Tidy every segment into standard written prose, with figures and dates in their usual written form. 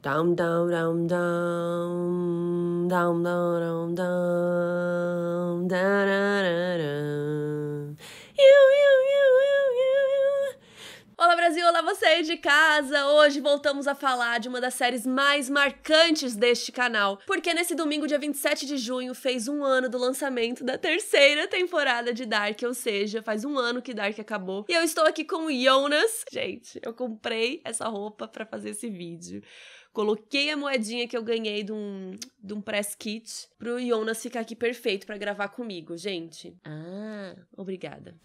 Down, down, down, down, down, down, down, down, down. Olá Brasil, olá você aí de casa! Hoje voltamos a falar de uma das séries mais marcantes deste canal, porque nesse domingo, dia 27 de junho, fez um ano do lançamento da terceira temporada de Dark, ou seja, faz um ano que Dark acabou. E eu estou aqui com o Jonas. Gente, eu comprei essa roupa pra fazer esse vídeo. Coloquei a moedinha que eu ganhei de um press kit pro Jonas ficar aqui perfeito pra gravar comigo, gente. Ah, obrigada.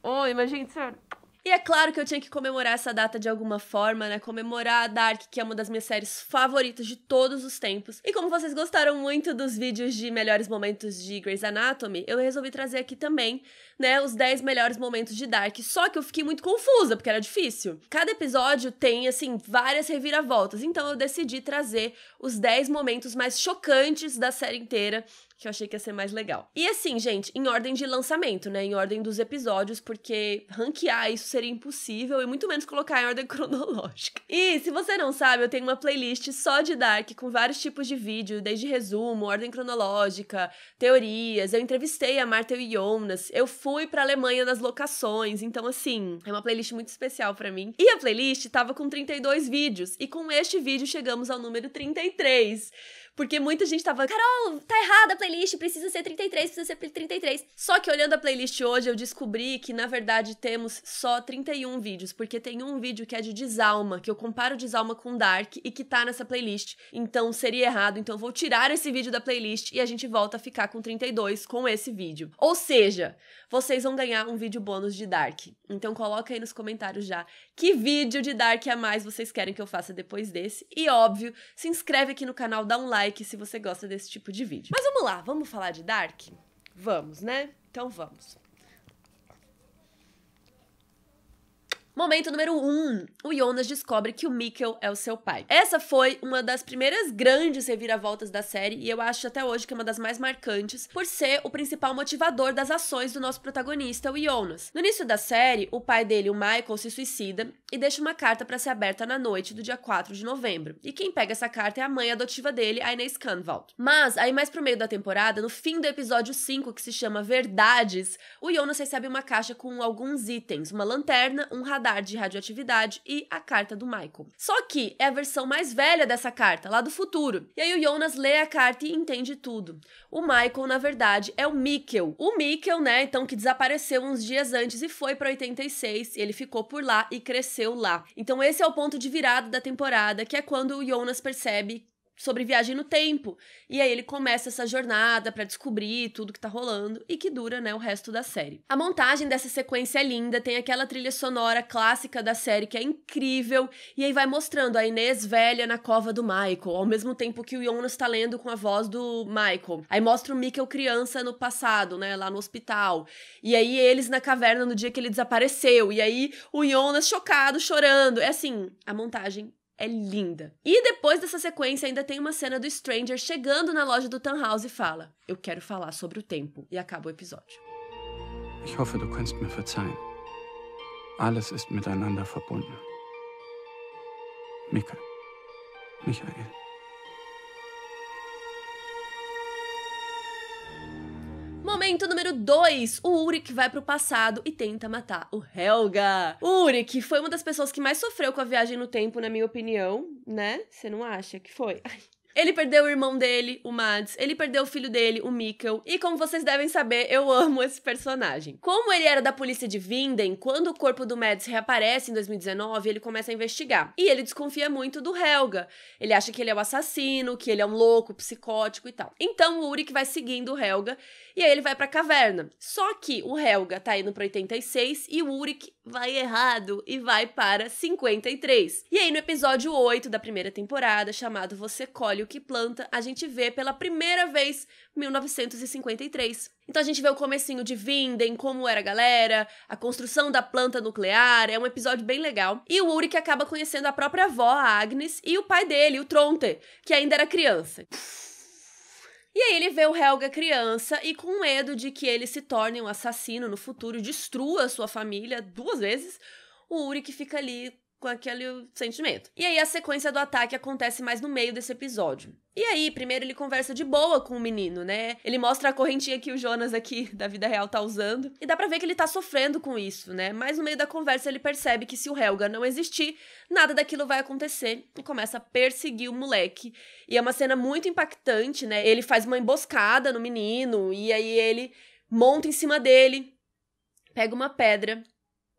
Oi, mas gente, sério. E é claro que eu tinha que comemorar essa data de alguma forma, né? Comemorar a Dark, que é uma das minhas séries favoritas de todos os tempos. E como vocês gostaram muito dos vídeos de melhores momentos de Grey's Anatomy, eu resolvi trazer aqui também, né, os 10 melhores momentos de Dark. Só que eu fiquei muito confusa, porque era difícil. Cada episódio tem, assim, várias reviravoltas. Então eu decidi trazer os 10 momentos mais chocantes da série inteira, que eu achei que ia ser mais legal. E assim, gente, em ordem de lançamento, né? Em ordem dos episódios, porque ranquear isso seria impossível e muito menos colocar em ordem cronológica. E, se você não sabe, eu tenho uma playlist só de Dark, com vários tipos de vídeo, desde resumo, ordem cronológica, teorias. Eu entrevistei a Marta e o Jonas, eu fui pra Alemanha nas locações, então assim, é uma playlist muito especial pra mim. E a playlist tava com 32 vídeos, e com este vídeo chegamos ao número 33. Porque muita gente tava, Carol, tá errada a playlist, precisa ser 33, precisa ser 33. Só que olhando a playlist hoje, eu descobri que, na verdade, temos só 31 vídeos, porque tem um vídeo que é de Desalma, que eu comparo Desalma com Dark e que tá nessa playlist. Então, seria errado, então eu vou tirar esse vídeo da playlist e a gente volta a ficar com 32 com esse vídeo. Ou seja, vocês vão ganhar um vídeo bônus de Dark. Então coloca aí nos comentários já que vídeo de Dark a mais vocês querem que eu faça depois desse. E óbvio, se inscreve aqui no canal, dá um like se você gosta desse tipo de vídeo. Mas vamos lá, vamos falar de Dark? Vamos, né? Então vamos. Momento número 1. O Jonas descobre que o Mikkel é o seu pai. Essa foi uma das primeiras grandes reviravoltas da série e eu acho até hoje que é uma das mais marcantes por ser o principal motivador das ações do nosso protagonista, o Jonas. No início da série, o pai dele, o Michael, se suicida e deixa uma carta pra ser aberta na noite do dia 4 de novembro. E quem pega essa carta é a mãe adotiva dele, a Inês Canvald. Mas, aí mais pro meio da temporada, no fim do episódio 5, que se chama Verdades, o Jonas recebe uma caixa com alguns itens, uma lanterna, um radar de radioatividade e a carta do Michael. Só que é a versão mais velha dessa carta, lá do futuro. E aí o Jonas lê a carta e entende tudo. O Michael, na verdade, é o Mikkel. O Mikkel, né, então, que desapareceu uns dias antes e foi pra 86, e ele ficou por lá e cresceu lá. Então esse é o ponto de virada da temporada, que é quando o Jonas percebe sobre viagem no tempo. E aí ele começa essa jornada pra descobrir tudo que tá rolando e que dura, né, o resto da série. A montagem dessa sequência é linda, tem aquela trilha sonora clássica da série que é incrível, e aí vai mostrando a Inês velha na cova do Michael, ao mesmo tempo que o Jonas tá lendo com a voz do Michael. Aí mostra o Mikkel criança no passado, né, lá no hospital. E aí eles na caverna no dia que ele desapareceu, e aí o Jonas chocado, chorando. É assim, a montagem é linda. E depois dessa sequência ainda tem uma cena do Stranger chegando na loja do Tannhaus e fala: eu quero falar sobre o tempo. E acaba o episódio. Ich hoffe, du kannst mir verzeihen. Alles ist miteinander verbunden. Mikkel. Michael. Momento número 2, o Ulrich vai pro passado e tenta matar o Helga. O Ulrich foi uma das pessoas que mais sofreu com a viagem no tempo, na minha opinião, né? Você não acha que foi? Ele perdeu o irmão dele, o Mads, ele perdeu o filho dele, o Mikkel, e como vocês devem saber, eu amo esse personagem. Como ele era da polícia de Vinden, quando o corpo do Mads reaparece em 2019, ele começa a investigar. E ele desconfia muito do Helga. Ele acha que ele é o assassino, que ele é um louco, psicótico e tal. Então o Ulrich vai seguindo o Helga, e aí ele vai pra caverna. Só que o Helga tá indo pra 86 e o Ulrich vai errado e vai para 53. E aí no episódio 8 da primeira temporada, chamado Você Colhe o que Planta, a gente vê pela primeira vez 1953. Então a gente vê o comecinho de Vinden, como era a galera, a construção da planta nuclear, é um episódio bem legal. E o Ulrich acaba conhecendo a própria avó, a Agnes, e o pai dele, o Tronte, que ainda era criança. E aí ele vê o Helga criança e com medo de que ele se torne um assassino no futuro, destrua sua família 2 vezes, o Ulrich fica ali com aquele sentimento. E aí a sequência do ataque acontece mais no meio desse episódio. E aí, primeiro ele conversa de boa com o menino, né? Ele mostra a correntinha que o Jonas aqui da vida real tá usando. E dá pra ver que ele tá sofrendo com isso, né? Mas no meio da conversa ele percebe que se o Helga não existir, nada daquilo vai acontecer. E começa a perseguir o moleque. E é uma cena muito impactante, né? Ele faz uma emboscada no menino. E aí ele monta em cima dele, pega uma pedra,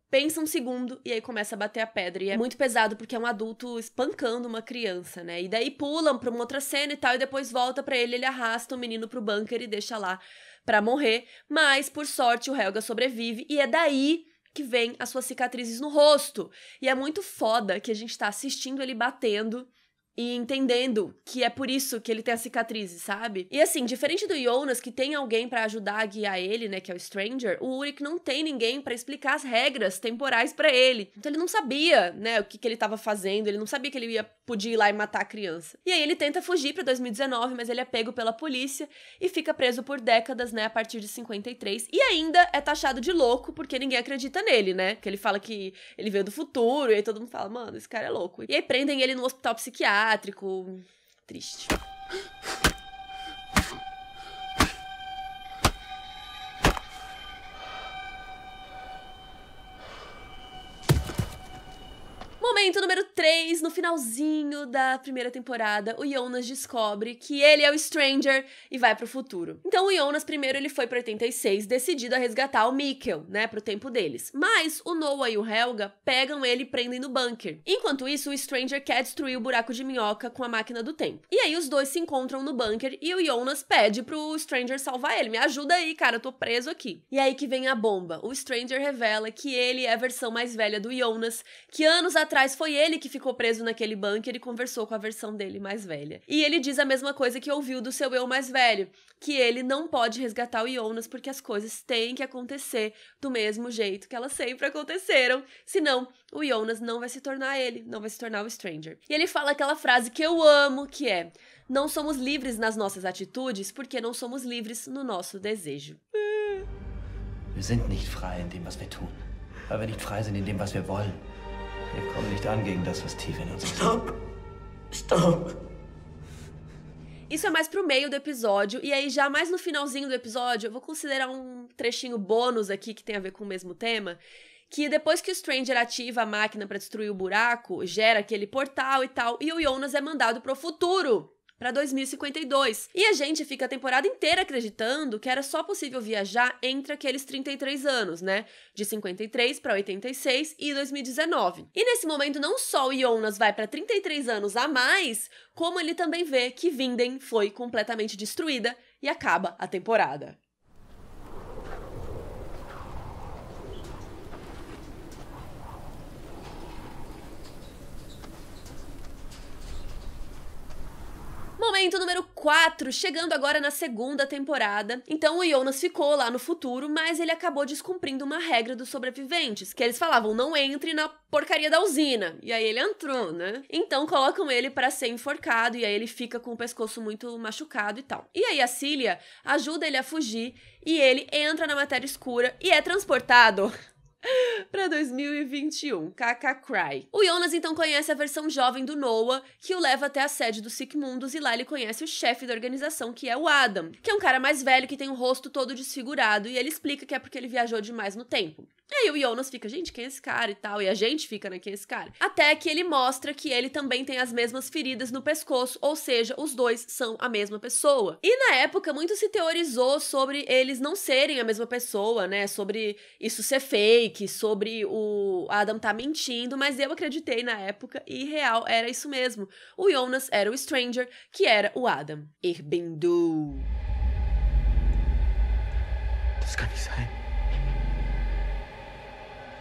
pensa um segundo e aí começa a bater a pedra. E é muito pesado porque é um adulto espancando uma criança, né? E daí pulam pra uma outra cena e tal, e depois volta pra ele arrasta o menino pro bunker e deixa lá pra morrer. Mas, por sorte, o Helga sobrevive e é daí que vem as suas cicatrizes no rosto. E é muito foda que a gente tá assistindo ele batendo e entendendo que é por isso que ele tem as cicatrizes, sabe? E assim, diferente do Jonas, que tem alguém pra ajudar a guiar ele, né, que é o Stranger, o Ulrich não tem ninguém pra explicar as regras temporais pra ele. Então ele não sabia, né, o que ele tava fazendo, ele não sabia que ele podia ir lá e matar a criança. E aí ele tenta fugir pra 2019, mas ele é pego pela polícia e fica preso por décadas, né, a partir de 53. E ainda é taxado de louco, porque ninguém acredita nele, né? Que ele fala que ele veio do futuro, e aí todo mundo fala, mano, esse cara é louco. E aí prendem ele no hospital psiquiátrico. Triste. Momento número 3, no finalzinho da primeira temporada, o Jonas descobre que ele é o Stranger e vai pro futuro. Então o Jonas, primeiro, ele foi pra 86, decidido a resgatar o Mikkel, né, pro tempo deles. Mas o Noah e o Helga pegam ele e prendem no bunker. Enquanto isso, o Stranger quer destruir o buraco de minhoca com a máquina do tempo. E aí os dois se encontram no bunker e o Jonas pede pro Stranger salvar ele. Me ajuda aí, cara, eu tô preso aqui. E aí que vem a bomba. O Stranger revela que ele é a versão mais velha do Jonas, que anos atrás foi ele que ficou preso naquele bunker e conversou com a versão dele mais velha. E ele diz a mesma coisa que ouviu do seu eu mais velho, que ele não pode resgatar o Jonas porque as coisas têm que acontecer do mesmo jeito que elas sempre aconteceram, senão o Jonas não vai se tornar ele, não vai se tornar o Stranger. E ele fala aquela frase que eu amo, que é: não somos livres nas nossas atitudes porque não somos livres no nosso desejo. Wir sind nicht frei in dem, was wir tun, weil wir nicht frei sind in dem, was wir wollen. Wir kommen nicht an gegen das, was tief in uns ist. Stop! Isso é mais pro meio do episódio, e aí já mais no finalzinho do episódio, eu vou considerar um trechinho bônus aqui que tem a ver com o mesmo tema, que depois que o Stranger ativa a máquina pra destruir o buraco, gera aquele portal e tal, e o Jonas é mandado pro futuro, pra 2052. E a gente fica a temporada inteira acreditando que era só possível viajar entre aqueles 33 anos, né? De 53 pra 86 e 2019. E nesse momento, não só o Jonas vai pra 33 anos a mais, como ele também vê que Vinden foi completamente destruída e acaba a temporada. Momento número 4, chegando agora na segunda temporada. Então o Jonas ficou lá no futuro, mas ele acabou descumprindo uma regra dos sobreviventes, que eles falavam, não entre na porcaria da usina. E aí ele entrou, né? Então colocam ele pra ser enforcado, e aí ele fica com o pescoço muito machucado e tal. E aí a Cilia ajuda ele a fugir, e ele entra na matéria escura e é transportado pra 2021, KK Cry. O Jonas então conhece a versão jovem do Noah, que o leva até a sede do Sigmundus, e lá ele conhece o chefe da organização, que é o Adam, que é um cara mais velho que tem o rosto todo desfigurado, e ele explica que é porque ele viajou demais no tempo. E aí o Jonas fica, gente, quem é esse cara e tal, e a gente fica, né, quem é esse cara? Até que ele mostra que ele também tem as mesmas feridas no pescoço, ou seja, os dois são a mesma pessoa. E na época muito se teorizou sobre eles não serem a mesma pessoa, né, sobre isso ser fake, sobre o Adam tá mentindo, mas eu acreditei na época e real era isso mesmo. O Jonas era o Stranger, que era o Adam. Ich bin du. Das kann nicht sein.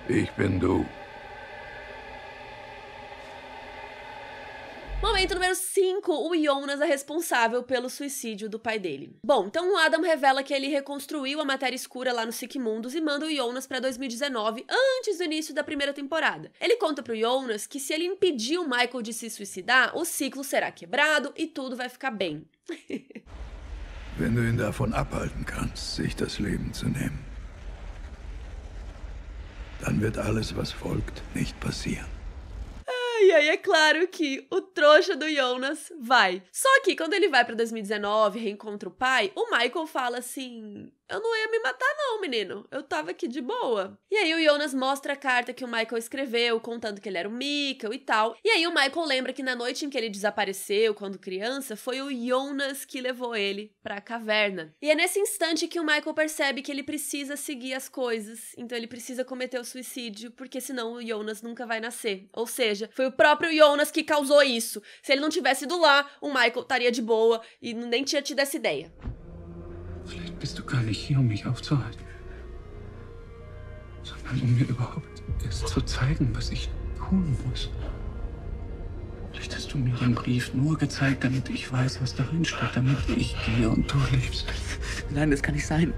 Ich bin du. Momento número 5, o Jonas é responsável pelo suicídio do pai dele. Bom, então o Adam revela que ele reconstruiu a matéria escura lá no Sigmundus e manda o Jonas pra 2019, antes do início da primeira temporada. Ele conta pro Jonas que se ele impedir o Michael de se suicidar, o ciclo será quebrado e tudo vai ficar bem. Wenn du ihn davon abhalten kannst, sich das Leben zu nehmen, dann wird alles, was folgt, nicht passieren. E aí é claro que o trouxa do Jonas vai. Só que quando ele vai pra 2019, reencontra o pai, o Michael fala assim... Eu não ia me matar não, menino. Eu tava aqui de boa. E aí o Jonas mostra a carta que o Michael escreveu, contando que ele era o Mikkel e tal. E aí o Michael lembra que na noite em que ele desapareceu, quando criança, foi o Jonas que levou ele pra caverna. E é nesse instante que o Michael percebe que ele precisa seguir as coisas. Então ele precisa cometer o suicídio, porque senão o Jonas nunca vai nascer. Ou seja, foi o próprio Jonas que causou isso. Se ele não tivesse ido lá, o Michael estaria de boa e nem tinha tido essa ideia. Vielleicht bist du gar nicht hier, mich aufzuhalten, sondern mir überhaupt erst zu zeigen, was ich tun muss. Vielleicht hast du mir den Brief nur gezeigt, damit ich weiß, was darin steht, damit ich gehe und du lebst. Nein, das kann nicht sein.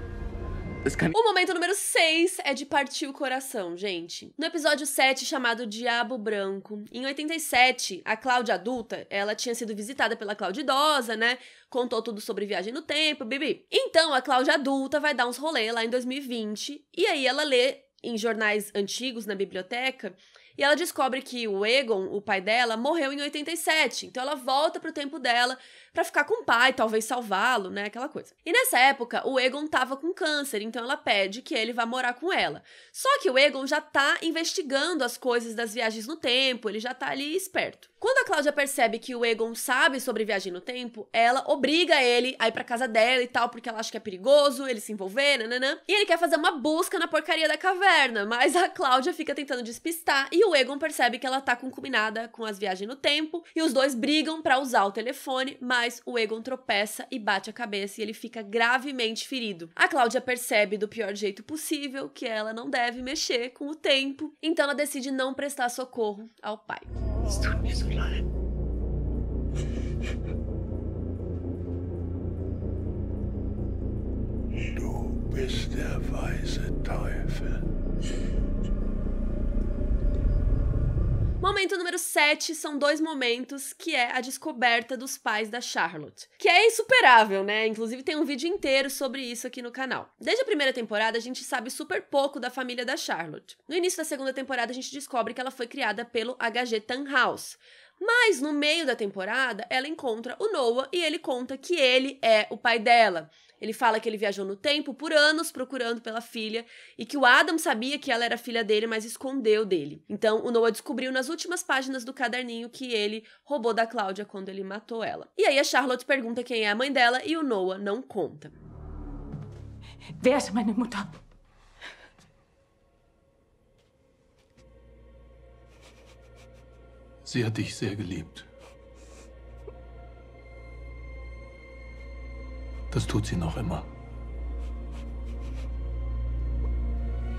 O momento número 6 é de partir o coração, gente. No episódio 7, chamado Diabo Branco, em 87, a Cláudia adulta, ela tinha sido visitada pela Cláudia idosa, né? Contou tudo sobre viagem no tempo, bibi. Então, a Cláudia adulta vai dar uns rolê lá em 2020, e aí ela lê em jornais antigos na biblioteca, e ela descobre que o Egon, o pai dela, morreu em 87. Então ela volta pro tempo dela pra ficar com o pai, talvez salvá-lo, né, aquela coisa. E nessa época, o Egon tava com câncer, então ela pede que ele vá morar com ela. Só que o Egon já tá investigando as coisas das viagens no tempo, ele já tá ali esperto. Quando a Cláudia percebe que o Egon sabe sobre viagem no tempo, ela obriga ele a ir pra casa dela e tal, porque ela acha que é perigoso ele se envolver, nananã. E ele quer fazer uma busca na porcaria da caverna, mas a Cláudia fica tentando despistar e o Egon percebe que ela tá concuminada com as viagens no tempo e os dois brigam pra usar o telefone, mas o Egon tropeça e bate a cabeça e ele fica gravemente ferido. A Cláudia percebe do pior jeito possível que ela não deve mexer com o tempo, então ela decide não prestar socorro ao pai. Es tut mir so leid. Du bist der weise Teufel. Momento número 7 são dois momentos que é a descoberta dos pais da Charlotte, que é insuperável, né? Inclusive tem um vídeo inteiro sobre isso aqui no canal. Desde a primeira temporada a gente sabe super pouco da família da Charlotte. No início da segunda temporada a gente descobre que ela foi criada pelo H.G. Tannhaus. Mas no meio da temporada ela encontra o Noah e ele conta que ele é o pai dela. Ele fala que ele viajou no tempo por anos procurando pela filha e que o Adam sabia que ela era filha dele, mas escondeu dele. Então, o Noah descobriu nas últimas páginas do caderninho que ele roubou da Cláudia quando ele matou ela. E aí a Charlotte pergunta quem é a mãe dela e o Noah não conta. Wer ist meine Mutter? Sie hat dich sehr geliebt. Das tut sie noch immer.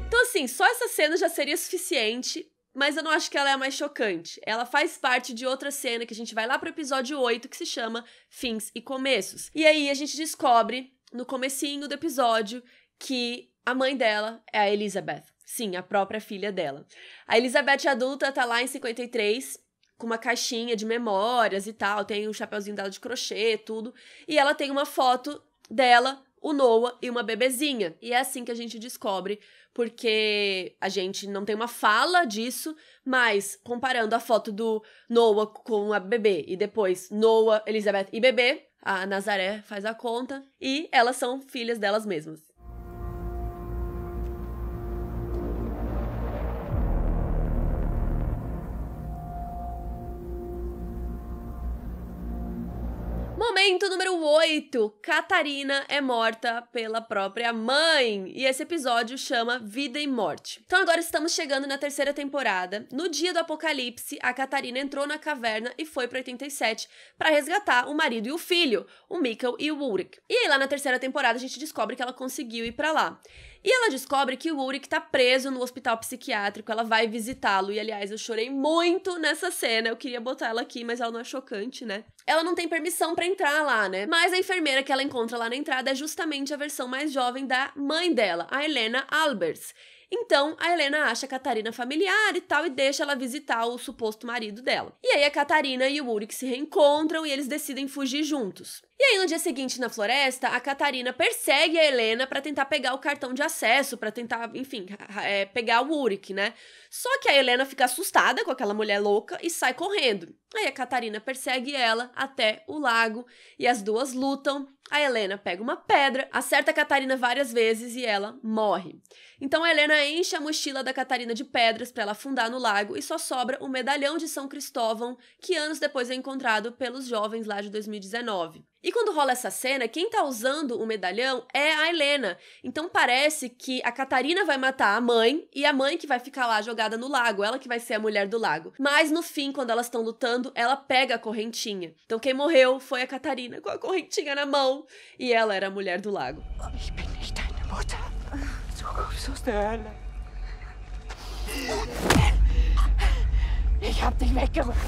Então, assim, só essa cena já seria suficiente, mas eu não acho que ela é a mais chocante. Ela faz parte de outra cena que a gente vai lá pro episódio 8, que se chama Fins e Começos. E aí a gente descobre, no comecinho do episódio, que a mãe dela é a Elizabeth. Sim, a própria filha dela. A Elizabeth adulta tá lá em 53... com uma caixinha de memórias e tal, tem um chapeuzinho dela de crochê, tudo, e ela tem uma foto dela, o Noah e uma bebezinha, e é assim que a gente descobre, porque a gente não tem uma fala disso, mas comparando a foto do Noah com a bebê, e depois Noah, Elizabeth e bebê, a Nazaré faz a conta, e elas são filhas delas mesmas. Momento número 8, Catarina é morta pela própria mãe, e esse episódio chama Vida e Morte. Então agora estamos chegando na terceira temporada. No dia do apocalipse, a Catarina entrou na caverna e foi para 87 para resgatar o marido e o filho, o Mikkel e o Ulrich. E aí lá na terceira temporada a gente descobre que ela conseguiu ir para lá. E ela descobre que o Ulrich tá preso no hospital psiquiátrico, ela vai visitá-lo, e aliás, eu chorei muito nessa cena, eu queria botar ela aqui, mas ela não é chocante, né? Ela não tem permissão pra entrar lá, né? Mas a enfermeira que ela encontra lá na entrada é justamente a versão mais jovem da mãe dela, a Helena Albers. Então, a Helena acha a Catarina familiar e tal, e deixa ela visitar o suposto marido dela. E aí a Catarina e o Ulrich se reencontram e eles decidem fugir juntos. E aí, no dia seguinte, na floresta, a Catarina persegue a Helena pra tentar pegar o cartão de acesso, pra tentar, enfim, pegar o Úric, né? Só que a Helena fica assustada com aquela mulher louca e sai correndo. Aí a Catarina persegue ela até o lago e as duas lutam. A Helena pega uma pedra, acerta a Catarina várias vezes e ela morre. Então a Helena enche a mochila da Catarina de pedras para ela afundar no lago e só sobra o medalhão de São Cristóvão, que anos depois é encontrado pelos jovens lá de 2019. E quando rola essa cena, quem tá usando o medalhão é a Helena. Então parece que a Catarina vai matar a mãe e a mãe que vai ficar lá jogada no lago, ela que vai ser a mulher do lago. Mas no fim, quando elas estão lutando, ela pega a correntinha. Então quem morreu foi a Catarina com a correntinha na mão e ela era a mulher do lago. Ich bin nicht deine Mutter. Du kommst aus der Hölle. Ich hab dich weggemacht.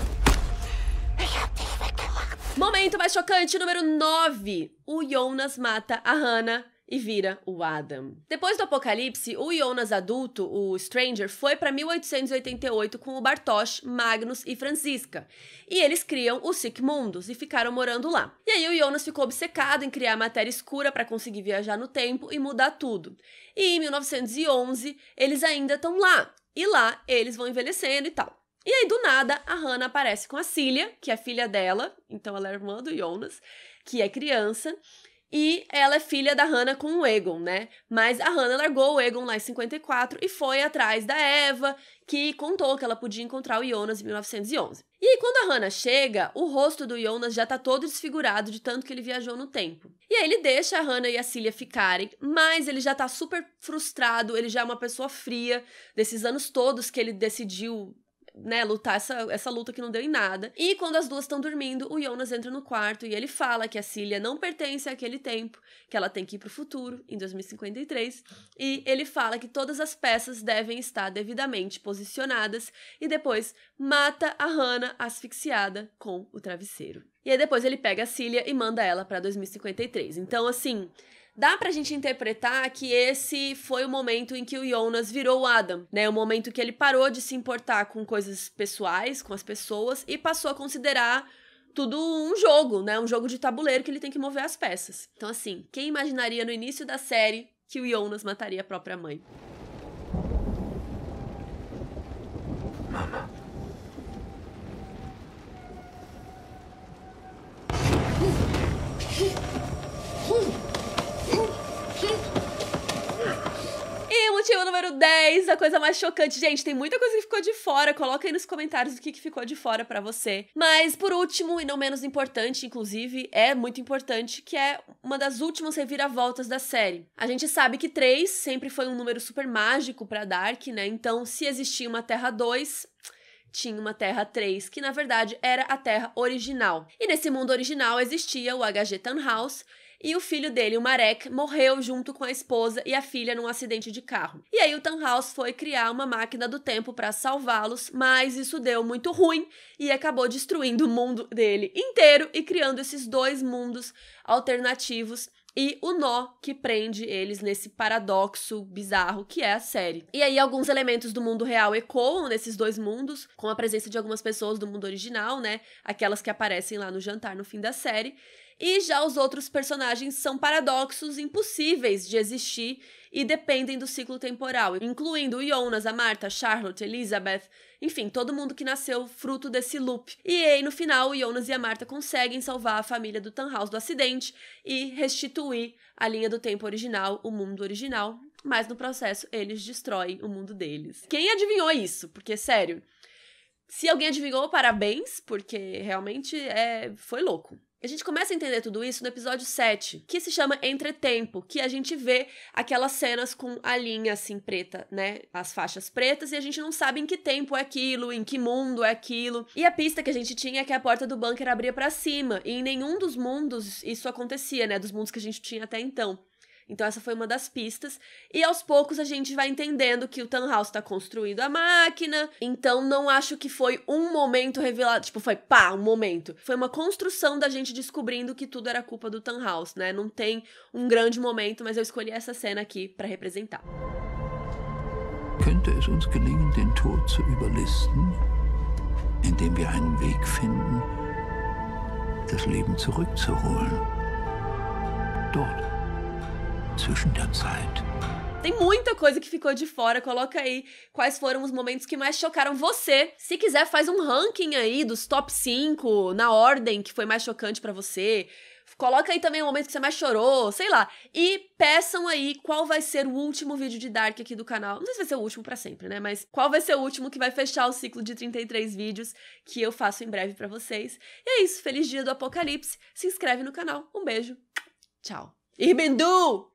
Momento mais chocante, número 9. O Jonas mata a Hannah e vira o Adam. Depois do apocalipse, o Jonas adulto, o Stranger, foi para 1888 com o Bartosz, Magnus e Franziska. E eles criam o Sic Mundus e ficaram morando lá. E aí o Jonas ficou obcecado em criar matéria escura para conseguir viajar no tempo e mudar tudo. E em 1911, eles ainda estão lá. E lá, eles vão envelhecendo e tal. E aí, do nada, a Hannah aparece com a Cília, que é filha dela, então ela é irmã do Jonas, que é criança, e ela é filha da Hannah com o Egon, né? Mas a Hannah largou o Egon lá em 54 e foi atrás da Eva, que contou que ela podia encontrar o Jonas em 1911. E aí, quando a Hannah chega, o rosto do Jonas já tá todo desfigurado de tanto que ele viajou no tempo. E aí ele deixa a Hannah e a Cília ficarem, mas ele já tá super frustrado, ele já é uma pessoa fria, desses anos todos que ele decidiu, né, lutar essa luta que não deu em nada. E quando as duas estão dormindo, o Jonas entra no quarto e ele fala que a Cília não pertence àquele tempo, que ela tem que ir pro futuro, em 2053, e ele fala que todas as peças devem estar devidamente posicionadas e depois mata a Hannah asfixiada com o travesseiro. E aí depois ele pega a Cília e manda ela pra 2053. Então, assim, dá pra gente interpretar que esse foi o momento em que o Jonas virou o Adam, né? O momento que ele parou de se importar com coisas pessoais, com as pessoas, e passou a considerar tudo um jogo, né? Um jogo de tabuleiro que ele tem que mover as peças. Então, assim, quem imaginaria no início da série que o Jonas mataria a própria mãe? Mama. E o motivo número 10, a coisa mais chocante. Gente, tem muita coisa que ficou de fora. Coloca aí nos comentários o que ficou de fora pra você. Mas, por último, e não menos importante, inclusive, é muito importante, que é uma das últimas reviravoltas da série. A gente sabe que 3 sempre foi um número super mágico pra Dark, né? Então, se existia uma Terra 2... tinha uma Terra 3, que na verdade era a Terra original. E nesse mundo original existia o HG Tannhaus, e o filho dele, o Marek, morreu junto com a esposa e a filha num acidente de carro. E aí o Tannhaus foi criar uma máquina do tempo para salvá-los, mas isso deu muito ruim e acabou destruindo o mundo dele inteiro e criando esses 2 mundos alternativos e o nó que prende eles nesse paradoxo bizarro que é a série. E aí alguns elementos do mundo real ecoam nesses 2 mundos, com a presença de algumas pessoas do mundo original, né? Aquelas que aparecem lá no jantar no fim da série. E já os outros personagens são paradoxos impossíveis de existir e dependem do ciclo temporal, incluindo o Jonas, a Marta, a Charlotte, Elizabeth, enfim, todo mundo que nasceu fruto desse loop. E aí, no final, o Jonas e a Marta conseguem salvar a família do Tannhaus do acidente e restituir a linha do tempo original, o mundo original, mas no processo eles destroem o mundo deles. Quem adivinhou isso? Porque, sério, se alguém adivinhou, parabéns, porque realmente foi louco. A gente começa a entender tudo isso no episódio 7, que se chama Entretempo, que a gente vê aquelas cenas com a linha assim preta, né? As faixas pretas, e a gente não sabe em que tempo é aquilo, em que mundo é aquilo. E a pista que a gente tinha é que a porta do bunker abria pra cima, e em nenhum dos mundos isso acontecia, né? Dos mundos que a gente tinha até então. Então essa foi uma das pistas, e aos poucos a gente vai entendendo que o Tannhaus está construindo a máquina, então não acho que foi um momento revelado, tipo, foi pá, um momento. Foi uma construção da gente descobrindo que tudo era culpa do Tannhaus, né? Não tem um grande momento, mas eu escolhi essa cena aqui para representar. Könnte es uns gelingen, den Tod zu überlisten, indem wir einen Weg finden, das Leben zurückzuholen? dort. Zwischen der Zeit. Tem muita coisa que ficou de fora, coloca aí quais foram os momentos que mais chocaram você. Se quiser, faz um ranking aí dos top 5, na ordem que foi mais chocante pra você. Coloca aí também o momento que você mais chorou, sei lá. E peçam aí qual vai ser o último vídeo de Dark aqui do canal. Não sei se vai ser o último pra sempre, né? Mas qual vai ser o último que vai fechar o ciclo de 33 vídeos que eu faço em breve pra vocês. E é isso, feliz dia do apocalipse. Se inscreve no canal. Um beijo. Tchau. Irbendu!